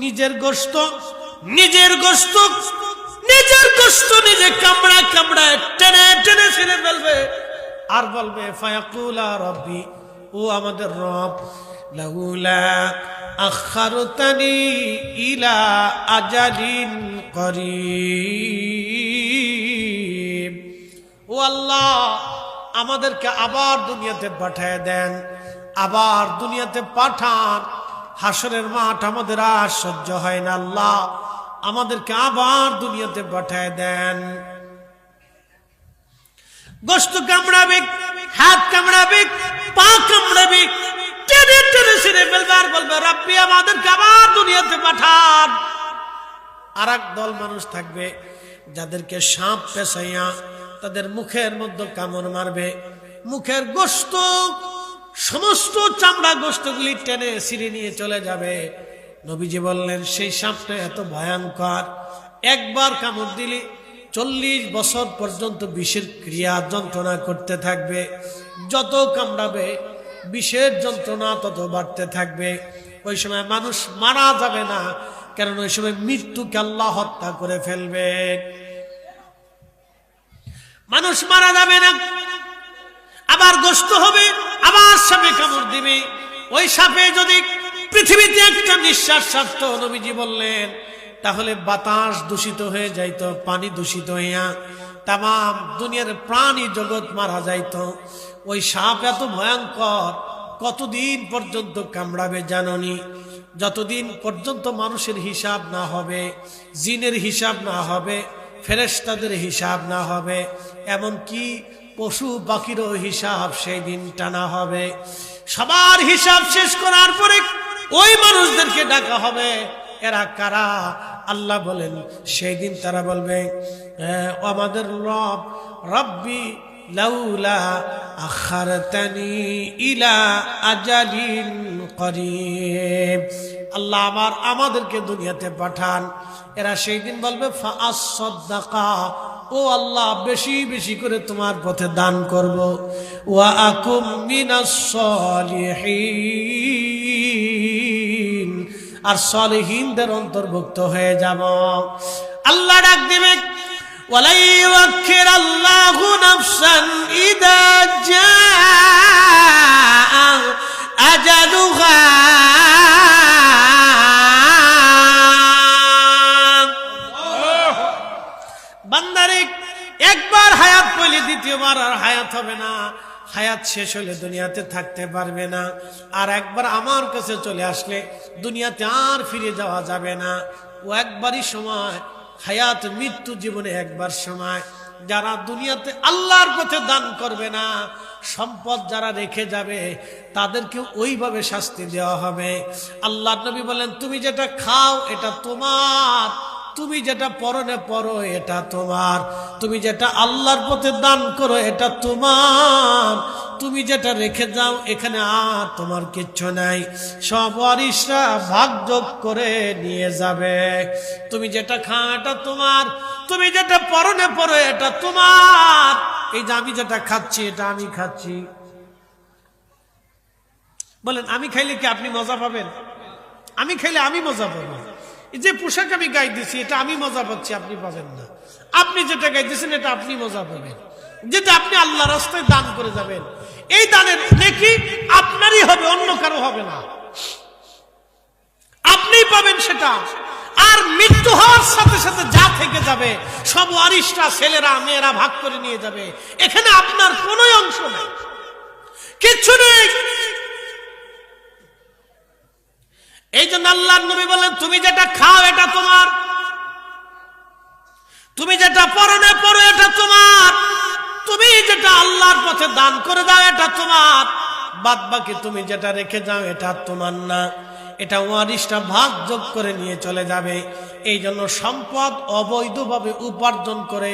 নিজের গোশত নিজের গোশত নিজের গোশত নিজে কামড়া কামড়া টেনে টেনে ছিঁড়ে ফেলবে। আর বলবে ফায়াকুলা রব্বি, ও আমাদের রব, লাউলা আখারতানি ইলা আজালিন করিব। ও আল্লাহ, আমাদেরকে আবার দুনিয়াতে পাঠায় দেন, আবার দুনিয়াতে পাঠান। হাসরের মাঠ আমাদের আর সহ্য হয় না, আল্লাহ আমাদেরকে আবার দুনিয়াতে পাঠায় দেন। গোশত কামড়াবে, হাত কামড়াবে, পা কামড়াবে, টেনে টেনে ছিঁড়ে ফেলবে আর বলবে রাব্বি আমাদেরকে আবার দুনিয়াতে পাঠান। আর এক দল মানুষ থাকবে যাদেরকে সাপ পেঁচাইয়া তাদের মুখের মধ্যে কামড় মারবে, মুখের গোশত সমস্ত চামড়া গোশতগুলি টেনে ছিঁড়ে নিয়ে চলে যাবে। নবীজি বললেন সেই সাপটা এত ভয়ঙ্কর, একবার কামড় দিলে 40 বছর পর্যন্ত বিষের ক্রিয়া যন্ত্রণা করতে থাকবে। যত কামড়াবে বিষের যন্ত্রণা তত বাড়তে থাকবে। ওই সময় মানুষ মারা যাবে না, কারণ ওই সময় মৃত্যুকে আল্লাহ হত্যা করে ফেলবে। মানুষ মারা যাবে না, আবার গোশত হবে, আবার সাপে কামড় দিবে। ওই সাপে যদি পৃথিবীতে একটা নিঃশ্বাস ছাড়ত, নবীজি বললেন তাহলে বাতাস দূষিত হয়ে যাইত, পানি দূষিত হইয়া তামাম দুনিয়ার প্রাণী জগৎ মারা যাইত। ওই সাপ এত ভয়ঙ্কর, কতদিন পর্যন্ত কামড়াবে জাননি? যতদিন পর্যন্ত মানুষের হিসাব না হবে, জিনের হিসাব না হবে, ফেরেশতাদের হিসাব না হবে, এমনকি পশু পাখিরও হিসাব সেই দিন টানা হবে। সবার হিসাব শেষ করার পরে ওই মানুষদেরকে ডাকা হবে। এরা কারা? আল্লাহ বলেন সেই দিন তারা বলবে আমাদের রব, রব্বি লাউলা আখারতানি ইলা আজালিন করিব, আল্লাহ আমাদেরকে দুনিয়াতে পাঠান। এরা সেই দিন বলবে ফাআসসাদাকা, ও আল্লাহ বেশি বেশি করে তোমার পথে দান করব। ওয়া আকুম মিনাস সলিহিন, আর সলিহিনদের অন্তর্ভুক্ত হয়ে যাব। আল্লাহ ডাক দিবে ওয়ালা ইউআখিরাল্লাহু নাফসান ইযা জাআ আজালুহা, বান্দারে একবার হায়াত পেলে দ্বিতীয়বার আর হায়াত হবে না। হায়াত শেষ হলে দুনিয়াতে থাকতে পারবে না। আর একবার আমার কাছে চলে আসলে দুনিয়াতে আর ফিরে যাওয়া যাবে না। ও একবারই সময়, হায়াত মৃত্যু জীবনে একবার সময়। যারা দুনিয়াতে আল্লাহর পথে দান করবে না, সম্পদ যারা রেখে যাবে তাদেরকে ওইভাবে শাস্তি দেওয়া হবে। আল্লাহর নবী বলেন তুমি যেটা খাও এটা তোমার, তুমি যেটা পরনে পরো এটা তোমার, তুমি যেটা আল্লাহর পথে দান করো এটা তোমার, তুমি যেটা রেখে যাও এখানে আর তোমার কিচ্ছু নাই, সব ওয়ারিসরা ভাগযোগ করে নিয়ে যাবে। তুমি যেটা খাও এটা তোমার, তুমি যেটা পরনে পরো এটা তোমার। এই যে আমি যেটা খাচ্ছি এটা আমি খাচ্ছি। বলেন আমি খাইলে কি আপনি মজা পাবেন? আমি খাইলে আমি মজা পাবো। যে পোশাক আমি গায়ে দিচ্ছি এটা আমি মজা পাচ্ছি, আপনি পাবেন না। আপনি যেটা গায়ে দিচ্ছেন এটা আপনি মজা পাবেন। যেটা আপনি আল্লাহ রাস্তায় দান করে যাবেন, এই দানের নেকি আপনারই হবে, অন্য কারো হবে না, আপনিই পাবেন সেটা। আর মৃত্যু হওয়ার সাথে সাথে যা থেকে যাবে সব ওয়ারিসরা, ছেলেরা মেয়েরা ভাগ করে নিয়ে যাবে। এখানে আপনার কোনো অংশ নেই, কিচ্ছু নেই। এই জন্য আল্লাহর নবী বলেন তুমি যেটা খাও এটা তোমার, তুমি যেটা পরনে পরো এটা তোমার, তুমি যেটা আল্লাহর পথে দান করে দাও এটা তোমার, বাদ বাকি তুমি যেটা রেখে যাও এটা তোমার না, এটা ওয়ারিসটা ভাগ যোগ করে নিয়ে চলে যাবে। এই জন্য সম্পদ অবৈধভাবে উপার্জন করে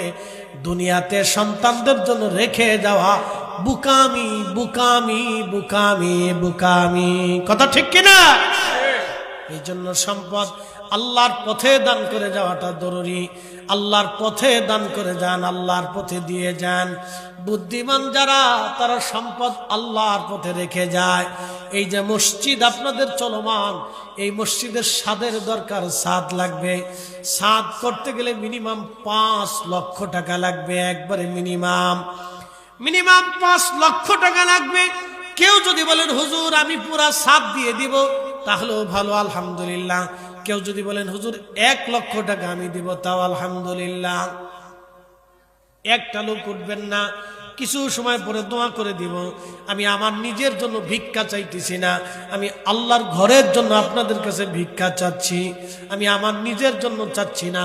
দুনিয়াতে সন্তানদের জন্য রেখে যাওয়া বুকামি, বুকামি, বুকামি, বুকামি। কথা ঠিক কিনা? এই জন্য সম্পদ আল্লাহর পথে দান করে যাওয়াটা জরুরি। আল্লাহর পথে দান করে যান, আল্লাহর পথে দিয়ে যান। বুদ্ধিমান যারা তারা সম্পদ আল্লাহর পথে রেখে যায়। এই যে মসজিদ আপনাদের চলমান, এই মসজিদের ছাদের দরকার, ছাদ লাগবে। ছাদ করতে গেলে মিনিমাম 5 লক্ষ টাকা লাগবে, একবারে মিনিমাম 5 লক্ষ টাকা লাগবে। কেউ যদি বলেন হুজুর আমি পুরা ছাদ দিয়ে দিব তাহলেও ভালো, আলহামদুলিল্লাহ। কেউ যদি বলেন হুজুর 1 লক্ষ টাকা আমি দিব, তাও আলহামদুলিল্লাহ। একটা লোক উঠবেন না, কিছু সময় পরে দোয়া করে দিব, আমি আমার নিজের জন্য ভিক্ষা চাইতেছি না, আমি আল্লাহর ঘরের জন্য আপনাদের কাছে ভিক্ষা চাচ্ছি। আমি আমার নিজের জন্য চাচ্ছি না,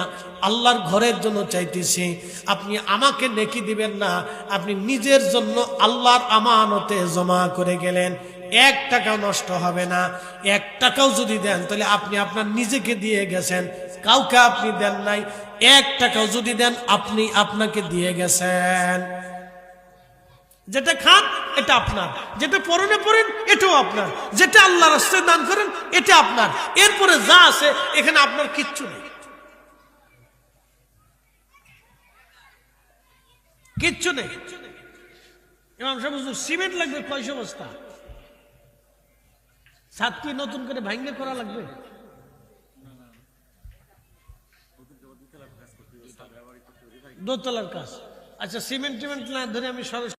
আল্লাহর ঘরের জন্য চাইতেছি। আপনি আমাকে নেকি দিবেন না, আপনি নিজের জন্য আল্লাহর আমানতে জমা করে গেলেন, 1 টাকাও নষ্ট হবে না। 1 টাকাও যদি দেন তাহলে আপনি আপনার নিজেকে দিয়ে গেছেন, কাউকে আপনি দেন নাই। 1 টাকাও যদি দেন আপনি আপনাকে দিয়ে গেছেন। যেটা খান এটা আপনার, যেটা পরনে পড়েন এটাও আপনার, যেটা আল্লাহর রাস্তায় দান করেন এটা আপনার। এরপরে যা আছে এখানে আপনার কিচ্ছু নেই, কিচ্ছু নেই। ইমাম সাহেব হুজুর সিমেন্ট লাগবে 600 বস্তা, ছাদ কি নতুন করে ভাঙ্গে করা লাগবে? দোতলার কাজ। আচ্ছা সিমেন্ট টিমেন্ট না ধরে আমি সরাসরি